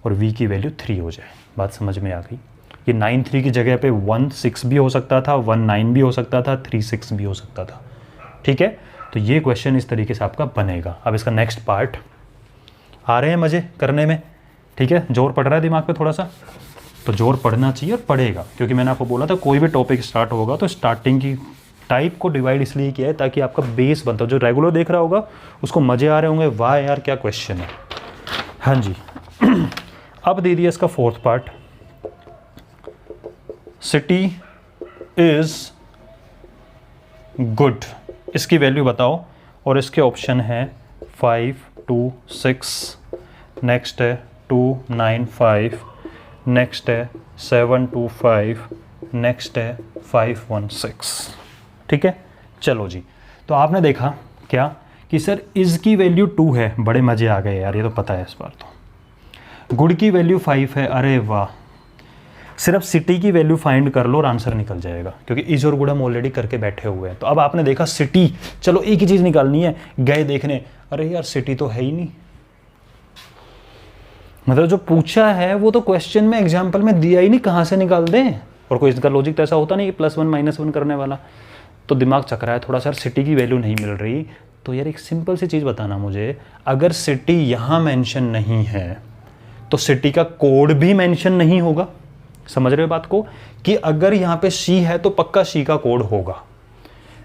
और V की वैल्यू 3 हो जाए। बात समझ में आ गई। ये 9 3 की जगह पे 1 6 भी हो सकता था, 1 9 भी हो सकता था, 3 6 भी हो सकता था, ठीक है। तो ये क्वेश्चन इस तरीके से आपका बनेगा। अब इसका नेक्स्ट पार्ट, आ रहे हैं मज़े करने में, ठीक है, जोर पड़ रहा है दिमाग पे थोड़ा सा, तो जोर पड़ना चाहिए और पड़ेगा, क्योंकि मैंने आपको बोला था कोई भी टॉपिक स्टार्ट होगा तो स्टार्टिंग की टाइप को डिवाइड इसलिए किया है ताकि आपका बेस बनता हो। जो रेगुलर देख रहा होगा उसको मज़े आ रहे होंगे, वाह यार क्या क्वेश्चन है। हाँ जी अब दे दिया इसका fourth part, city is good, इसकी वैल्यू बताओ। और इसके ऑप्शन है 5 2 6, नेक्स्ट है 2 9 5, नेक्स्ट है 7 2 5, नेक्स्ट है 5 1 6, ठीक है। चलो जी, तो आपने देखा क्या कि सर इज की वैल्यू 2 है, बड़े मज़े आ गए यार, ये तो पता है इस बार। तो गुड की वैल्यू 5 है, अरे वाह, सिर्फ सिटी की वैल्यू फाइंड कर लो और आंसर निकल जाएगा, क्योंकि इज और गुड हम ऑलरेडी करके बैठे हुए हैं। तो अब आपने देखा सिटी, चलो एक ही चीज़ निकालनी है, गए देखने, अरे यार सिटी तो है ही नहीं, मतलब जो पूछा है वो तो क्वेश्चन में एग्जाम्पल में दिया ही नहीं, कहाँ से निकाल दें। और कोई इसका लॉजिक तो ऐसा होता नहीं +1 -1 करने वाला, तो दिमाग चकरा है थोड़ा सा, सिटी की वैल्यू नहीं मिल रही। तो यार एक सिंपल सी चीज़ बताना मुझे, अगर सिटी यहाँ मेंशन नहीं है तो सिटी का कोड भी मेंशन नहीं होगा। समझ रहे हो बात को, कि अगर यहाँ पे सी है तो पक्का सी का कोड होगा,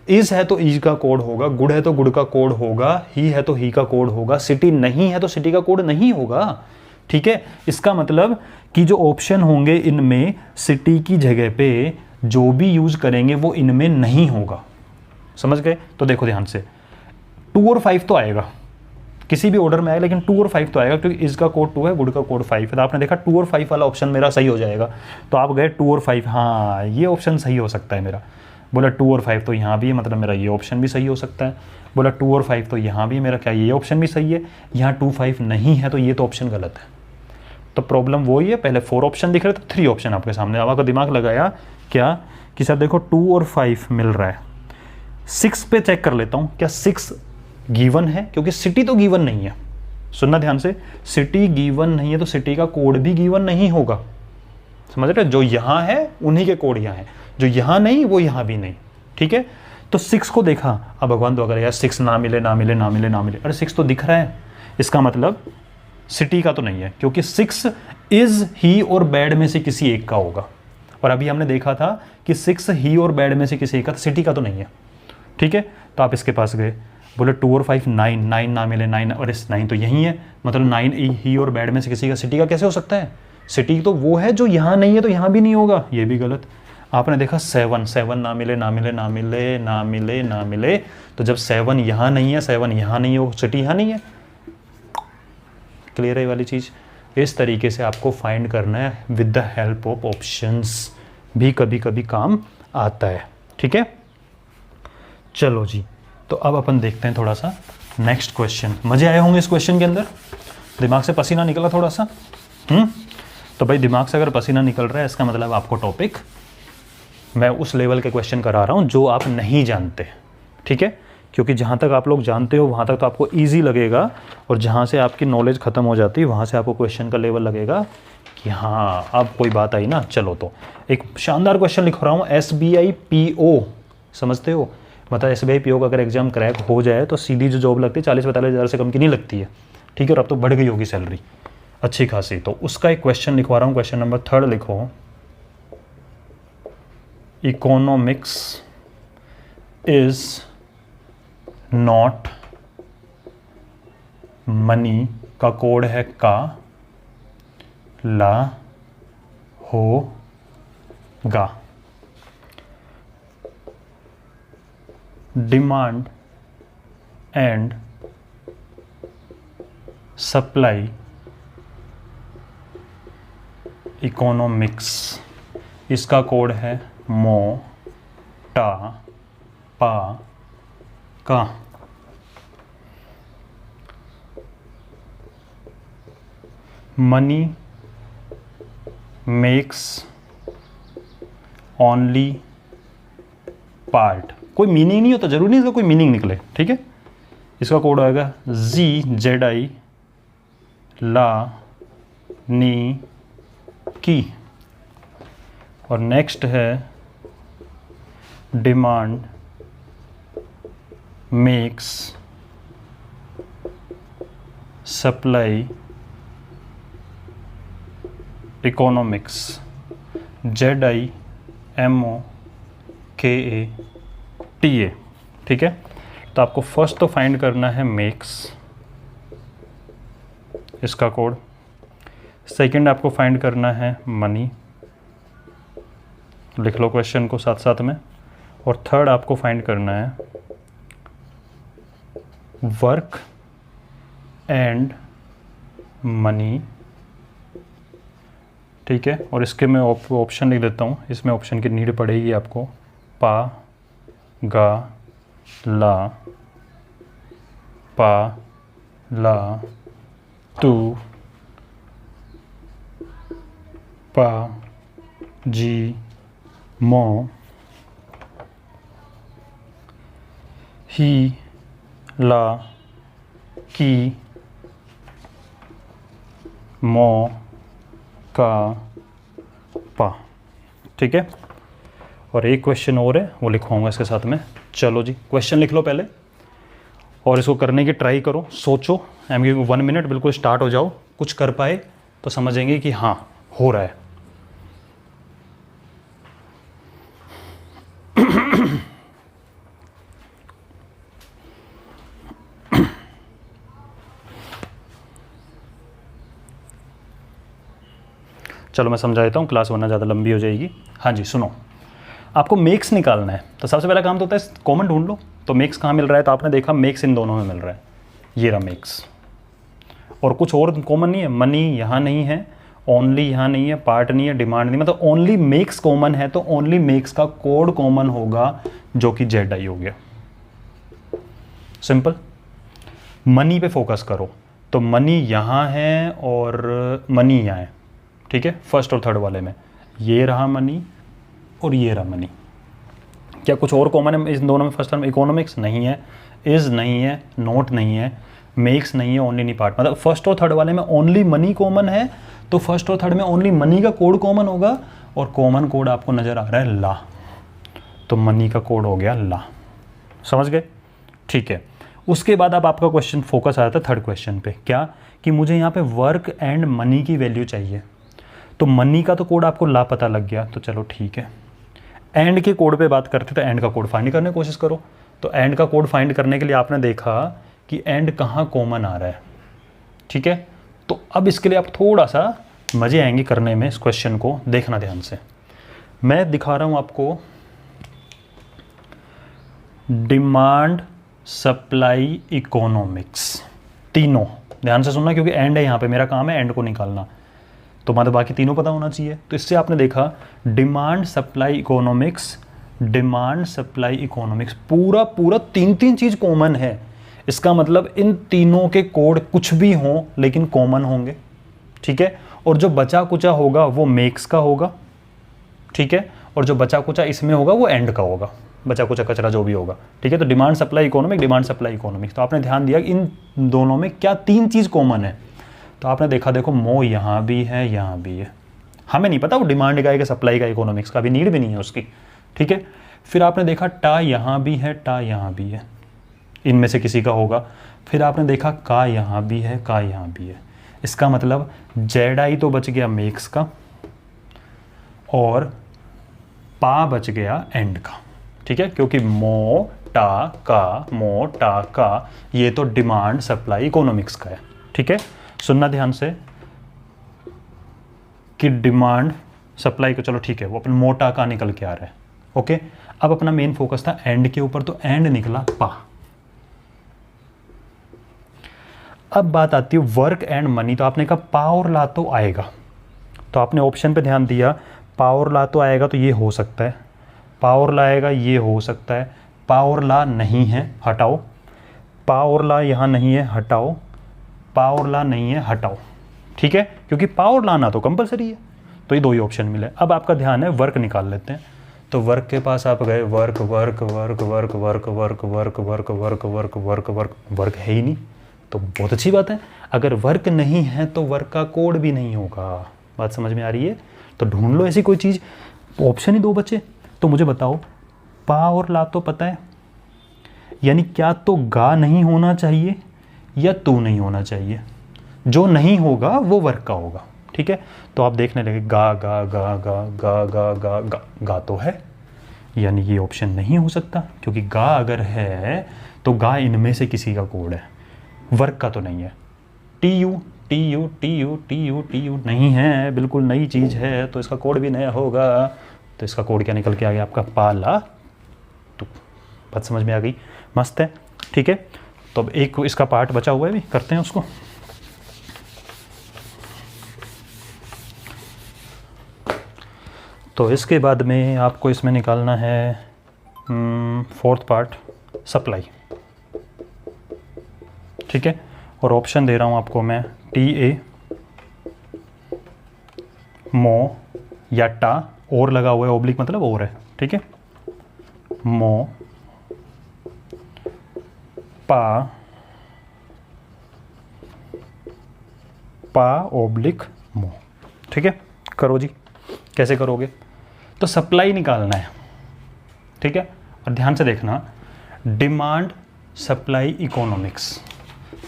इज है तो इज का कोड होगा, गुड है तो गुड का कोड होगा, ही है तो ही का कोड होगा, सिटी नहीं है तो सिटी का कोड नहीं होगा, ठीक है। इसका मतलब कि जो ऑप्शन होंगे इनमें सिटी की जगह पे जो भी यूज करेंगे वो इनमें नहीं होगा। समझ गए। तो देखो ध्यान से, 2 और 5 तो आएगा, किसी भी ऑर्डर में आएगा, लेकिन 2 और 5 तो आएगा, क्योंकि इसका कोड 2 है, गुड का कोड 5 है। तो आपने देखा 2 और 5 वाला ऑप्शन मेरा सही हो जाएगा। तो आप गए 2 और 5, हाँ ये ऑप्शन सही हो सकता है मेरा। बोला 2 और 5 तो यहाँ भी है, मतलब मेरा ये ऑप्शन भी सही हो सकता है। बोला 2 और 5 तो यहाँ भी मेरा, क्या ये ऑप्शन भी सही है। यहाँ 2 5 नहीं है, तो ये तो ऑप्शन गलत है। तो प्रॉब्लम वही है, पहले 4 ऑप्शन दिख रहे थे, 3 ऑप्शन आपके सामने। अब आपका दिमाग लगाया क्या कि सर देखो 2 और 5 मिल रहा है, 6 पे चेक कर लेता हूँ क्या 6 गिवन है, क्योंकि सिटी तो गिवन नहीं है। सुनना ध्यान से, सिटी गिवन नहीं है तो सिटी का कोड भी गिवन नहीं होगा। समझ रहे? जो यहाँ है उन्हीं के कोड यहाँ है, जो यहाँ नहीं वो यहाँ भी नहीं। ठीक है, तो 6 को देखा, अब भगवान तो अगर यार 6 ना मिले ना मिले ना मिले ना मिले, अरे 6 तो दिख रहा है, इसका मतलब सिटी का तो नहीं है, क्योंकि 6 इज ही और बैड में से किसी एक का होगा। और अभी हमने देखा था कि 6 ही और बैड में से किसी एक का, सिटी का तो नहीं है। ठीक है, तो आप इसके पास गए, बोले 2 और 5 9, 9 ना मिले 9, और इस 9 तो यही है, मतलब 9 ही और बैड में से किसी का, सिटी का कैसे हो सकता है? सिटी तो वो है जो यहाँ नहीं है तो यहाँ भी नहीं होगा, ये भी गलत। आपने देखा 7 7 ना मिले ना मिले ना मिले ना मिले ना मिले, तो जब 7 यहाँ नहीं है, 7 यहाँ नहीं हो, सिटी यहाँ नहीं है। क्लियर है ये वाली चीज़? इस तरीके से आपको फाइंड करना है with the help of options, भी कभी कभी काम आता है। ठीक है, चलो जी, तो अब अपन देखते हैं थोड़ा सा नेक्स्ट क्वेश्चन। मजे आए होंगे इस क्वेश्चन के अंदर, दिमाग से पसीना निकला थोड़ा सा। तो भाई दिमाग से अगर पसीना निकल रहा है, इसका मतलब आपको टॉपिक मैं उस लेवल के क्वेश्चन करा रहा हूँ जो आप नहीं जानते। ठीक है, क्योंकि जहाँ तक आप लोग जानते हो वहाँ तक तो आपको ईजी लगेगा, और जहाँ से आपकी नॉलेज ख़त्म हो जाती है वहाँ से आपको क्वेश्चन का लेवल लगेगा कि हाँ अब कोई बात आई ना। चलो, तो एक शानदार क्वेश्चन लिख रहा हूँ, SBI PO, समझते हो? मतलब SBI PO का अगर एग्जाम क्रैक हो जाए तो सीधी जो जॉब लगती है 40-45 हज़ार से कम की नहीं लगती है। ठीक है, और अब तो बढ़ गई होगी सैलरी अच्छी खासी। तो उसका एक क्वेश्चन लिखवा रहा हूँ, क्वेश्चन नंबर 3 लिखो, इकोनॉमिक्स इज नॉट मनी का कोड है का, ला, हो, गा। डिमांड एंड सप्लाई इकोनॉमिक्स, इसका कोड है मो, टा, पा, का। मनी मेक्स ओनली पार्ट, कोई मीनिंग नहीं होता, जरूरी नहीं इसका कोई मीनिंग निकले। ठीक है, इसका कोड आएगा ZI, ला, नी, की। और नेक्स्ट है demand makes supply economics, ZIMOKATA। ठीक है, तो आपको फर्स्ट तो फाइंड करना है मेक्स, इसका कोड। सेकंड आपको फाइंड करना है मनी, लिख लो क्वेश्चन को साथ साथ में। और थर्ड आपको फाइंड करना है वर्क एंड मनी। ठीक है, और इसके मैं ऑप्शन लिख देता हूँ, इसमें ऑप्शन की नीड पड़ेगी आपको, पा, गा, ला, पा, ला, तू, पा, जी, मो, ही, ला, की, मो, का, पा। ठीक है, और एक क्वेश्चन और है वो लिखवाऊंगा इसके साथ में। चलो जी, क्वेश्चन लिख लो पहले और इसको करने की ट्राई करो, सोचो। आई एम गिविंग 1 मिनट, बिल्कुल स्टार्ट हो जाओ। कुछ कर पाए तो समझेंगे कि हाँ हो रहा है। चलो मैं समझा देता हूँ, क्लास वरना ज़्यादा लंबी हो जाएगी। हाँ जी, सुनो, आपको मेक्स निकालना है तो सबसे पहला काम तो होता है कॉमन ढूंढ लो। तो मेक्स कहाँ मिल रहा है? तो आपने देखा मेक्स इन दोनों में मिल रहा है, ये रहा मेक्स। और कुछ और कॉमन नहीं है, मनी यहाँ नहीं है, ओनली यहाँ नहीं है, पार्ट नहीं है, डिमांड नहीं, मतलब ओनली मेक्स कॉमन है। तो ओनली मेक्स का कोड कॉमन होगा जो कि ZI हो गया। सिंपल। मनी पे फोकस करो, तो मनी यहाँ है और मनी यहाँ है। ठीक है, फर्स्ट और थर्ड वाले में ये रहा मनी और ये रहा मनी। क्या कुछ और कॉमन है इन दोनों में? फर्स्ट टर्म इकोनॉमिक्स नहीं है, इज़ नहीं है, नोट नहीं है, मेक्स नहीं है, ओनली नहीं पार्ट। मतलब फर्स्ट और थर्ड वाले में ओनली मनी कॉमन है, तो फर्स्ट और थर्ड में ओनली मनी का कोड कॉमन होगा, और कॉमन कोड आपको नज़र आ रहा है ला, तो मनी का कोड हो गया ला। समझ गए? ठीक है। उसके बाद अब आपका क्वेश्चन फोकस आ जाता है थर्ड क्वेश्चन पे, क्या कि मुझे यहाँ पे वर्क एंड मनी की वैल्यू चाहिए। तो मनी का तो कोड आपको ला पता लग गया, तो चलो ठीक है। एंड के कोड पे बात करते तो एंड का कोड फाइंड करने की कोशिश करो। तो एंड का कोड फाइंड करने के लिए आपने देखा कि एंड कहाँ कॉमन आ रहा है, ठीक है। तो अब इसके लिए आप थोड़ा सा मज़े आएंगे करने में, इस क्वेश्चन को देखना ध्यान से। मैं दिखा रहा हूँ आपको डिमांड सप्लाई इकोनॉमिक्स, तीनों ध्यान से सुनना, क्योंकि एंड है यहाँ पे, मेरा काम है एंड को निकालना, तो मतलब बाकी तीनों पता होना चाहिए। तो इससे आपने देखा demand supply economics, demand supply economics, पूरा तीन चीज़ कॉमन है। इसका मतलब इन तीनों के कोड कुछ भी हों लेकिन कॉमन होंगे, ठीक है। और जो बचा कुचा होगा वो मेक्स का होगा, ठीक है, और जो बचा कुचा इसमें होगा वो एंड का होगा, बचा कुचा कचरा जो भी होगा, ठीक है। तो demand supply economic, demand supply economics, तो आपने ध्यान दिया कि इन दोनों में क्या तीन चीज़ कॉमन है। तो आपने देखा, देखो मो यहाँ भी है, यहाँ भी है, हमें नहीं पता वो डिमांड का है कि सप्लाई का, इकोनॉमिक्स का, भी नीड भी नहीं है उसकी, ठीक है। फिर आपने देखा टा यहाँ भी है, टा यहाँ भी है, इनमें से किसी का होगा। फिर आपने देखा का यहाँ भी है, का यहाँ भी है, इसका मतलब जेड आई तो बच गया मेक्स का, और पा बच गया एंड का, ठीक है, क्योंकि मो टा का ये तो डिमांड सप्लाई इकोनॉमिक्स का है, ठीक है। सुनना ध्यान से कि डिमांड सप्लाई को, चलो ठीक है, वो अपन मोटा का निकल के आ रहा है, ओके। अब अपना मेन फोकस था एंड के ऊपर, तो एंड निकला पा। अब बात आती है वर्क एंड मनी, तो आपने कहा पा और ला तो आएगा, तो आपने ऑप्शन पे ध्यान दिया, पा और ला तो आएगा, तो ये हो सकता है, पा और ला आएगा, ये हो सकता है, पा और ला नहीं है, हटाओ, पा और ला यहाँ नहीं है, हटाओ, पा और ला नहीं है, हटाओ, ठीक है, क्योंकि पा और लाना तो कंपलसरी है, तो ये दो ही ऑप्शन मिले। अब आपका ध्यान है वर्क निकाल लेते हैं, तो वर्क के पास आप गए, work work work work work work work work work work work work work है ही नहीं, तो बहुत अच्छी बात है। अगर वर्क नहीं है तो वर्क का कोड भी नहीं होगा, बात समझ में आ रही है? तो ढूंढ लो ऐसी कोई चीज़, ऑप्शन ही दो बचे। तो मुझे बताओ, पा और ला तो पता है, यानी क्या तो गा नहीं होना चाहिए या तू नहीं होना चाहिए, जो नहीं होगा वो वर्क का होगा, ठीक है। तो आप देखने लगे गा गा गा गा गा गा गा गा, गा तो है, यानी ये ऑप्शन नहीं हो सकता, क्योंकि गा अगर है तो गा इनमें से किसी का कोड है, वर्क का तो नहीं है। T U T U T U T U T U नहीं है, बिल्कुल नई चीज़ है, तो इसका कोड भी नया होगा। तो इसका कोड क्या निकल के आ गया आपका, पाला तो, बात समझ में आ गई, मस्त है, ठीक है। तो अब एक इसका पार्ट बचा हुआ है, भी करते हैं उसको। तो इसके बाद में आपको इसमें निकालना है फोर्थ पार्ट, सप्लाई, ठीक है। और ऑप्शन दे रहा हूँ आपको मैं, टी ए, मो या टा, और लगा हुआ है, ओब्लिक मतलब और है, ठीक है, मो, पा, पा ओब्लिक मो, ठीक है। करो जी, कैसे करोगे? तो सप्लाई निकालना है, ठीक है। और ध्यान से देखना, डिमांड सप्लाई इकोनॉमिक्स,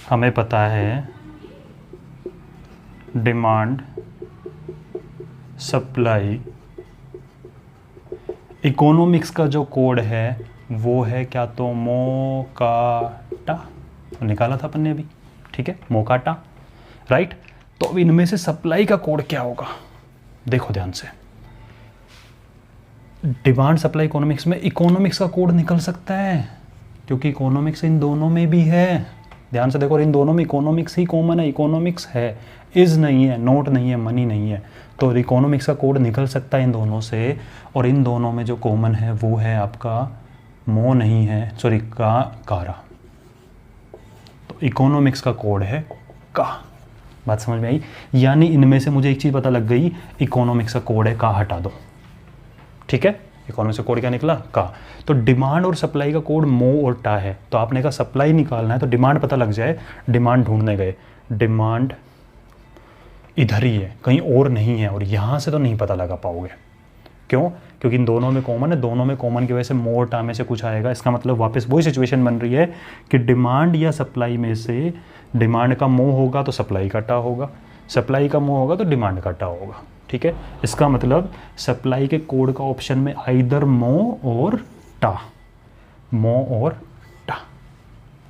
हमें पता है डिमांड सप्लाई इकोनॉमिक्स का जो कोड है वो है क्या, तो मोकाटा, निकाला था अपन ने अभी, ठीक है, मोकाटा, राइट। तो अब इनमें से सप्लाई का कोड क्या होगा, देखो ध्यान से, डिमांड सप्लाई इकोनॉमिक्स में इकोनॉमिक्स का कोड निकल सकता है, क्योंकि इकोनॉमिक्स इन दोनों में भी है, ध्यान से देखो, इन दोनों में इकोनॉमिक्स ही कॉमन है, इकोनॉमिक्स है, इज नहीं है, नोट नहीं है, मनी नहीं है, तो इकोनॉमिक्स का कोड निकल सकता है इन दोनों से। और इन दोनों में जो कॉमन है वो है आपका मो नहीं है, सॉरी कारा, तो इकोनॉमिक्स का कोड है का, बात समझ में आई? यानी इनमें से मुझे एक चीज़ पता लग गई, इकोनॉमिक्स का कोड है का, हटा दो, ठीक है। इकोनॉमी से कोड क्या निकला? का। तो डिमांड और सप्लाई का कोड मो और टा है, तो आपने कहा सप्लाई निकालना है तो डिमांड पता लग जाए, डिमांड ढूंढने गए, डिमांड इधर ही है, कहीं और नहीं है, और यहाँ से तो नहीं पता लगा पाओगे। क्यों? क्योंकि इन दोनों में कॉमन है, दोनों में कॉमन की वजह से मोर टा में से कुछ आएगा। इसका मतलब वापस वही सिचुएशन बन रही है कि डिमांड या सप्लाई में से डिमांड का मो होगा तो सप्लाई का टा होगा, सप्लाई का मो होगा तो डिमांड का टा होगा। ठीक है, इसका मतलब सप्लाई के कोड का ऑप्शन में आइदर मो और टा, मो और टा।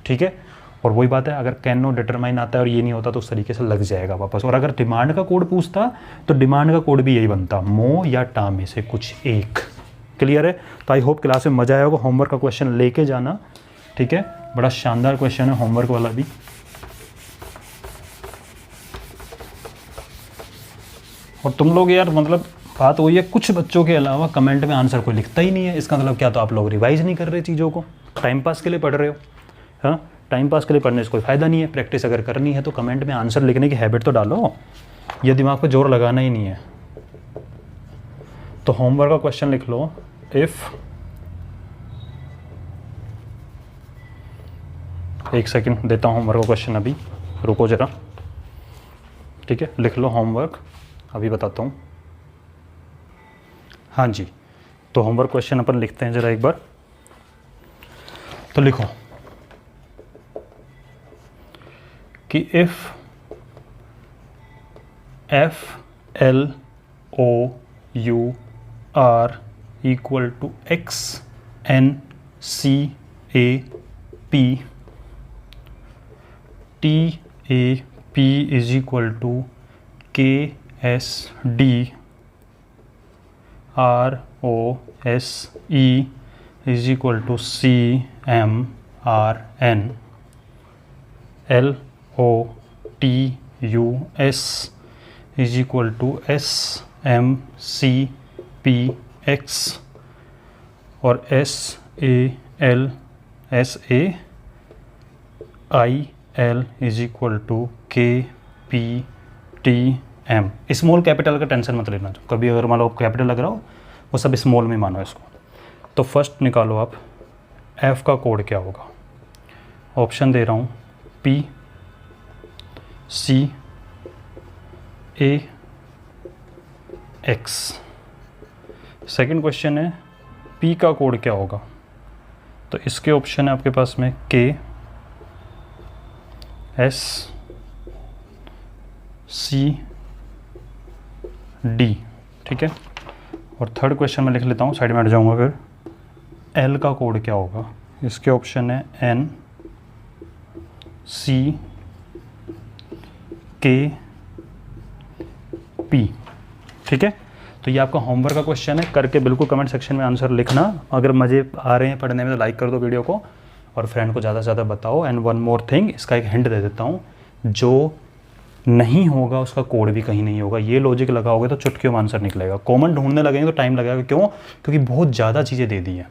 ठीक है, और वही बात है, अगर कैन नॉट डिटरमाइन आता है और ये नहीं होता तो उस तरीके से लग जाएगा वापस। और अगर डिमांड का कोड पूछता तो डिमांड का कोड भी यही बनता, मो या टा में से कुछ एक। क्लियर है? तो आई होप क्लास में मजा आया होगा। होमवर्क का क्वेश्चन लेके जाना, ठीक है, बड़ा शानदार क्वेश्चन है होमवर्क वाला भी। और तुम लोग यार, मतलब बात वही है, कुछ बच्चों के अलावा कमेंट में आंसर कोई लिखता ही नहीं है। इसका मतलब क्या? तो आप लोग रिवाइज नहीं कर रहे चीज़ों को, टाइम पास के लिए पढ़ रहे हो। हाँ, टाइम पास के लिए पढ़ने से कोई फ़ायदा नहीं है। प्रैक्टिस अगर करनी है तो कमेंट में आंसर लिखने की हैबिट तो डालो, ये दिमाग पे जोर लगाना ही नहीं है। तो होमवर्क का क्वेश्चन लिख लो, इफ़, एक सेकंड देता हूँ होमवर्क का क्वेश्चन, अभी रुको ज़रा। ठीक है, लिख लो होमवर्क, अभी बताता हूँ। हाँ जी, तो होमवर्क क्वेश्चन अपन लिखते हैं ज़रा एक बार। तो लिखो कि if F L O U R equal to X N C A P, T A P is equal to K S D R O S E is equal to C M R N, L O T U S is equal to S M C P X, और S A I L is equal to K P T M. Small capital का tension मत लेना, कभी अगर मान लो capital लग रहा हो वो सब स्मॉल में मानो इसको। तो फर्स्ट निकालो आप, एफ का कोड क्या होगा? ऑप्शन दे रहा हूँ, पी सी ए एक्स। सेकेंड क्वेश्चन है, पी का कोड क्या होगा? तो इसके ऑप्शन है आपके पास में के एस सी डी। ठीक है, और थर्ड क्वेश्चन में लिख लेता हूँ, साइड में हट जाऊँगा फिर। एल का कोड क्या होगा? इसके ऑप्शन है एन सी के पी। ठीक है, तो ये आपका होमवर्क का क्वेश्चन है, करके बिल्कुल कमेंट सेक्शन में आंसर लिखना। अगर मज़े आ रहे हैं पढ़ने में तो लाइक कर दो वीडियो को, और फ्रेंड को ज़्यादा से ज़्यादा बताओ। एंड वन मोर थिंग, इसका एक हिंट दे देता हूँ, जो नहीं होगा उसका कोड भी कहीं नहीं होगा। ये लॉजिक लगाओगे तो चुटकियों में आंसर निकलेगा। कॉमन ढूंढने लगेंगे तो टाइम लगेगा। क्यों? क्योंकि बहुत ज़्यादा चीज़ें दे दी हैं,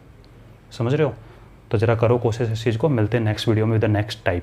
समझ रहे हो? तो ज़रा करो कोशिश इस चीज़ को। मिलते हैं नेक्स्ट वीडियो में विद द नेक्स्ट टाइप।